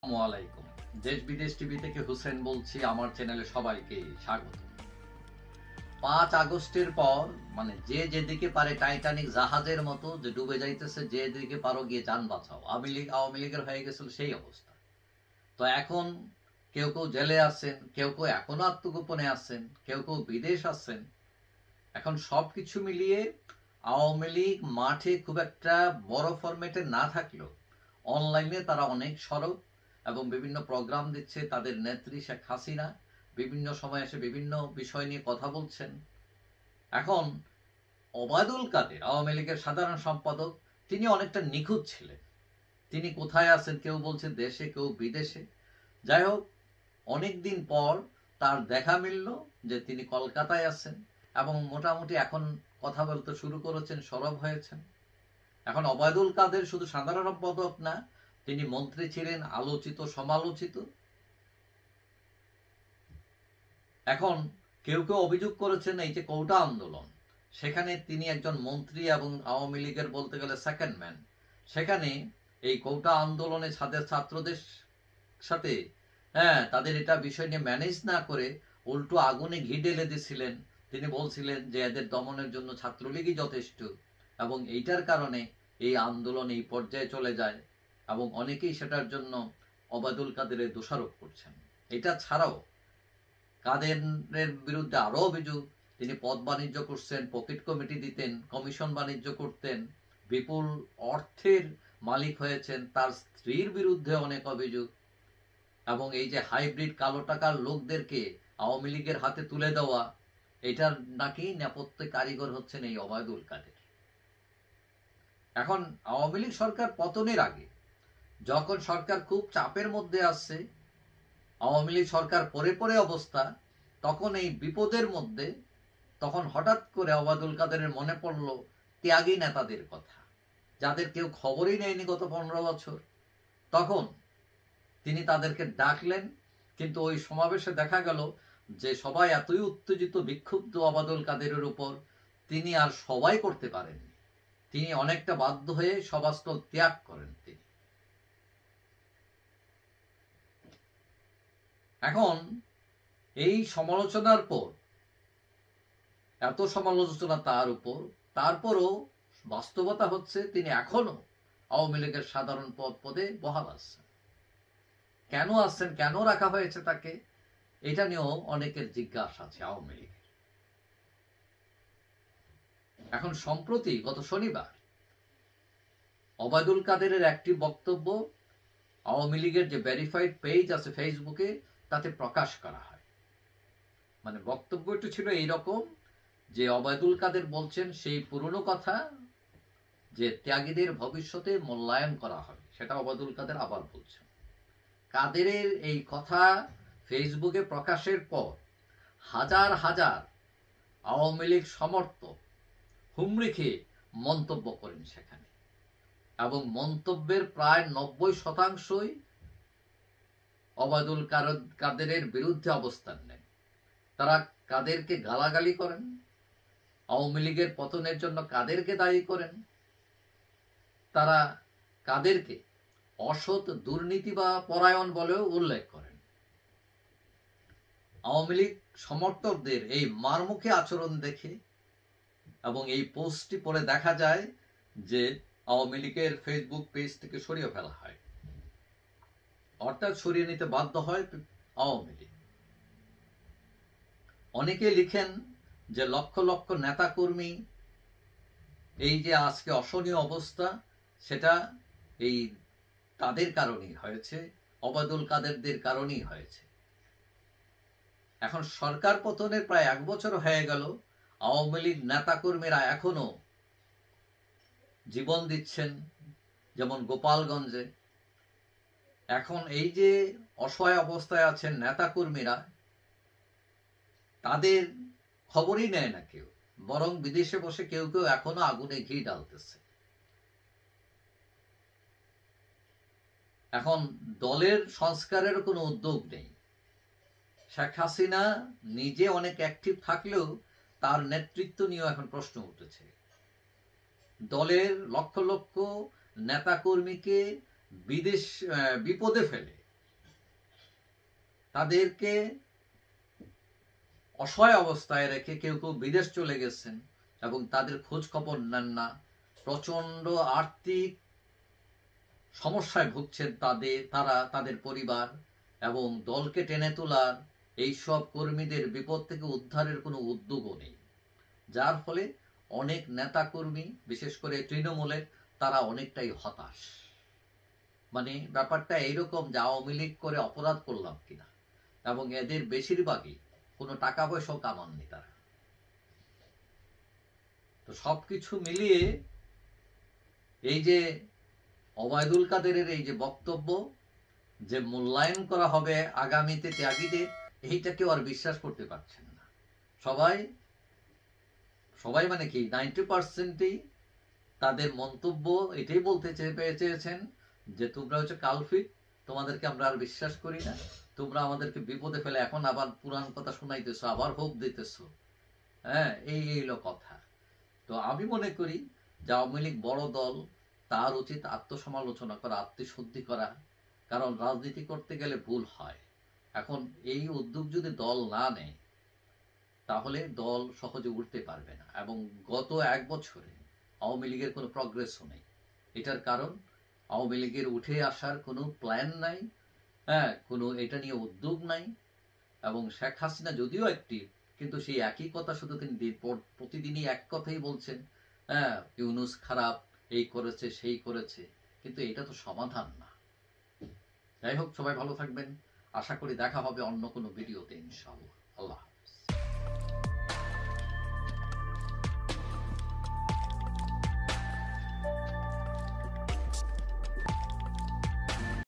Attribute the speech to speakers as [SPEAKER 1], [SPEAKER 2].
[SPEAKER 1] আসসালামু আলাইকুম। দেশ বিদেশ টিভি থেকে হুসেন বলছি। আমার চ্যানেলে সবাইকে স্বাগত। 5 আগস্টের পর যে যেদিকে পারে টাইটানিক জাহাজের মতো যে ডুবে যাইতেছে, যেদিকে পারো গিয়ে যান বাঁচাও। আওয়ামী লীগের হয়ে গেছিল সেই অবস্থা। তো এখন কেউ কেউ জেলে আছেন, কেউ কেউ এখনো আত্মগোপনে আছেন, কেউ কেউ বিদেশ আছেন। এখন সবকিছু মিলিয়ে আওয়ামী লীগ মাঠে খুব একটা বড় ফরম্যাটে না থাকলেও অনলাইনে তারা অনেক সরব এবং বিভিন্ন প্রোগ্রাম দিচ্ছে। তাদের নেত্রী শেখ হাসিনা বিভিন্ন সময় এসে বিভিন্ন বিষয় নিয়ে কথা বলছেন। এখন ওবায়দুল কাদের, আওয়ামী লীগের সাধারণ সম্পাদক, তিনি অনেকটা নিখুঁত ছিলেন। তিনি কোথায় আছেন, কেউ বলছে দেশে, কেউ বিদেশে। যাই হোক, অনেকদিন পর তার দেখা মিলল যে তিনি কলকাতায় আছেন এবং মোটামুটি এখন কথা বলতে শুরু করেছেন, সরব হয়েছেন। এখন ওবায়দুল কাদের শুধু সাধারণ সম্পাদক না, তিনি মন্ত্রী ছিলেন, আলোচিত সমালোচিত। এখন কেউ কেউ অভিযোগ করেছেন এই যে কোটা আন্দোলন, সেখানে তিনি একজন মন্ত্রী এবং আওয়ামী লীগের বলতে গেলে সেকেন্ড ম্যান। সেখানে এই কোটা আন্দোলনে ছাত্রদের সাথে তাদের এটা বিষয় নিয়ে ম্যানেজ না করে উল্টো আগুনে ঘি ঢেলে দিয়েছিলেন। তিনি বলছিলেন যে এদের দমনের জন্য ছাত্রলীগই যথেষ্ট এবং এইটার কারণে এই আন্দোলন এই পর্যায়ে চলে যায় এবং অনেকেই সেটার জন্য ওবায়দুল কাদেরের দোষারোপ করছেন। এটা ছাড়াও কাদেরের বিরুদ্ধে আরো অভিযোগ, তিনি পদ বাণিজ্য করছেন, পকেট কমিটি দিতেন, কমিশন বাণিজ্য করতেন, বিপুল অর্থের মালিক হয়েছেন। তার স্ত্রীর বিরুদ্ধে অনেক অভিযোগ এবং এই যে হাইব্রিড কালো টাকার লোকদেরকে আওয়ামী লীগের হাতে তুলে দেওয়া, এটার নাকি নেপথ্যে কারিগর হচ্ছেন এই ওবায়দুল কাদের। এখন আওয়ামী লীগ সরকার পতনের আগে যখন সরকার খুব চাপের মধ্যে আসছে, আওয়ামী লীগ সরকার পরে পরে অবস্থা, তখন এই বিপদের মধ্যে তখন হঠাৎ করে ওবায়দুল কাদেরের মনে পড়ল ত্যাগী নেতাদের কথা, যাদের কেউ খবরই নেয়নি গত 15 বছর। তখন তিনি তাদেরকে ডাকলেন, কিন্তু ওই সমাবেশে দেখা গেল যে সবাই এতই উত্তেজিত, বিক্ষুব্ধ ওবায়দুল কাদেরের উপর, তিনি আর সবাই করতে পারেননি। তিনি অনেকটা বাধ্য হয়ে সভাস্থল ত্যাগ করেন। তিনি এখন এই সমালোচনার পর, এত সমালোচনা তার উপর, তারপরও বাস্তবতা হচ্ছে তিনি এখনো আওয়ামী লীগের সাধারণ পদে বহাল আছেন। কেন আসছেন, কেন রাখা হয়েছে তাকে, এটা নিয়েও অনেকের জিজ্ঞাসা আছে আওয়ামী লীগের। এখন সম্প্রতি গত শনিবার ওবায়দুল কাদেরের একটি বক্তব্য আওয়ামী লীগের যে ভেরিফাইড পেজ আছে ফেসবুকে, তাতে প্রকাশ করা হয়। বক্তব্যটি ছিল এইরকম যে ওবায়দুল কাদের বলছেন সেই পুরনো কথা, যে ত্যাগীদের ভবিষ্যতে মূল্যায়ন করা হবে, সেটা ওবায়দুল কাদের আবার বলছেন। কাদেরের এই কথা ফেসবুকে প্রকাশের পর হাজার হাজার আওয়ামী লীগ সমর্থক হুমড়ি খেয়ে মন্তব্য করেন সেখানে, এবং মন্তব্যের প্রায় 90% ওবায়দুল কাদেরের বিরুদ্ধে অবস্থান নেন। তারা কাদেরকে গালাগালি করেন, আওয়ামী লীগের পতনের জন্য কাদেরকে দায়ী করেন, তারা কাদেরকে অসৎ, দুর্নীতি বা পরায়ণ বলেও উল্লেখ করেন। আওয়ামী লীগ সমর্থকদের এই মারমুখী আচরণ দেখে এবং এই পোস্টটি পড়ে দেখা যায় যে আওয়ামী লীগের ফেসবুক পেজ থেকে সরিয়ে ফেলা হয়, অর্থাৎ সরিয়ে নিতে বাধ্য হয় আওয়ামী লীগ। অনেকে লিখেন যে লক্ষ লক্ষ নেতাকর্মী এই যে আজকে অশনীয় অবস্থা, সেটা এই তাদের কারণেই হয়েছে, ওবায়দুল কাদেরদের কারণেই হয়েছে। এখন সরকার পতনের প্রায় 1 বছর হয়ে গেল, আওয়ামী লীগ নেতাকর্মীরা এখনো জীবন দিচ্ছেন, যেমন গোপালগঞ্জে। এখন এই যে অসহায় অবস্থায় আছেন নেতাকর্মীরা, তাদের খবরই নেয় না কেউ, বরং বিদেশে বসে কেউ কেউ এখনো আগুনে ঘি ঢালতেছে। এখন দলের সংস্কারের কোনো উদ্যোগ নেই। শেখ হাসিনা নিজে অনেক অ্যাক্টিভ থাকলেও তার নেতৃত্ব নিয়েও এখন প্রশ্ন উঠেছে। দলের লক্ষ লক্ষ নেতাকর্মীকে বিপদে ফেলে তাদেরকে অসহায় অবস্থায় রেখে কেউ কেউ বিদেশ চলে গেছেন এবং তাদের খোঁজ খবর নেন না। প্রচন্ড আর্থিক সমস্যায় ভুগছেন তাদের পরিবার, এবং দলকে টেনে তোলার এইসব কর্মীদের বিপদ থেকে উদ্ধারের কোনো উদ্যোগও নেই। যার ফলে অনেক নেতা কর্মী, বিশেষ করে তৃণমূলের, তারা অনেকটাই হতাশ। মানে ব্যাপারটা এইরকম যে আওয়ামী লীগ করে অপরাধ করলাম কিনা, এবং এদের বেশিরভাগই কোনো টাকা পয়সাও কামাননি তারা। তো সবকিছু মিলিয়ে এই যে ওবায়দুল কাদেরের এই যে বক্তব্য যে মূল্যায়ন করা হবে আগামীতে ত্যাগীদের, এইটা কেউ আর বিশ্বাস করতে পারছেন না। সবাই মানে কি 90%ই তাদের মন্তব্য এটাই বলতে চেয়েছেন যে তোমরা হচ্ছে কালফিট, তোমাদেরকে আমরা আর বিশ্বাস করি না, তোমরা আমাদেরকে বিপদে ফেলে এখন আবার পুরান কথা শোনাইতেছো, আবার হোপ দিতেছো। হ্যাঁ, এই হলো কথা। তো আমি মনে করি যে আওয়ামী লীগ বড় দল, তার উচিত আত্মসমালোচনা করা, আত্মশুদ্ধি করা, কারণ রাজনীতি করতে গেলে ভুল হয়। এখন এই উদ্যোগ যদি দল না নেয় তাহলে দল সহজে উঠতে পারবে না, এবং গত 1 বছরে আওয়ামী লীগের কোনো প্রগ্রেসও নেই। এটার কারণ আওয়ামী লীগের উঠে আসার কোনো প্ল্যান নাই, হ্যাঁ, কোনো এটা নিয়ে উদ্যোগ নাই। এবং শেখ হাসিনা যদিও একটি, কিন্তু সেই একই কথা শুধু তিনি প্রতিদিনই এক কথাই বলছেন, হ্যাঁ, ইউনূস খারাপ, এই করেছে সেই করেছে, কিন্তু এটা তো সমাধান না। যাই হোক, সবাই ভালো থাকবেন। আশা করি দেখা হবে অন্য কোনো ভিডিওতে, ইনশাআল্লাহ। আল্লাহ।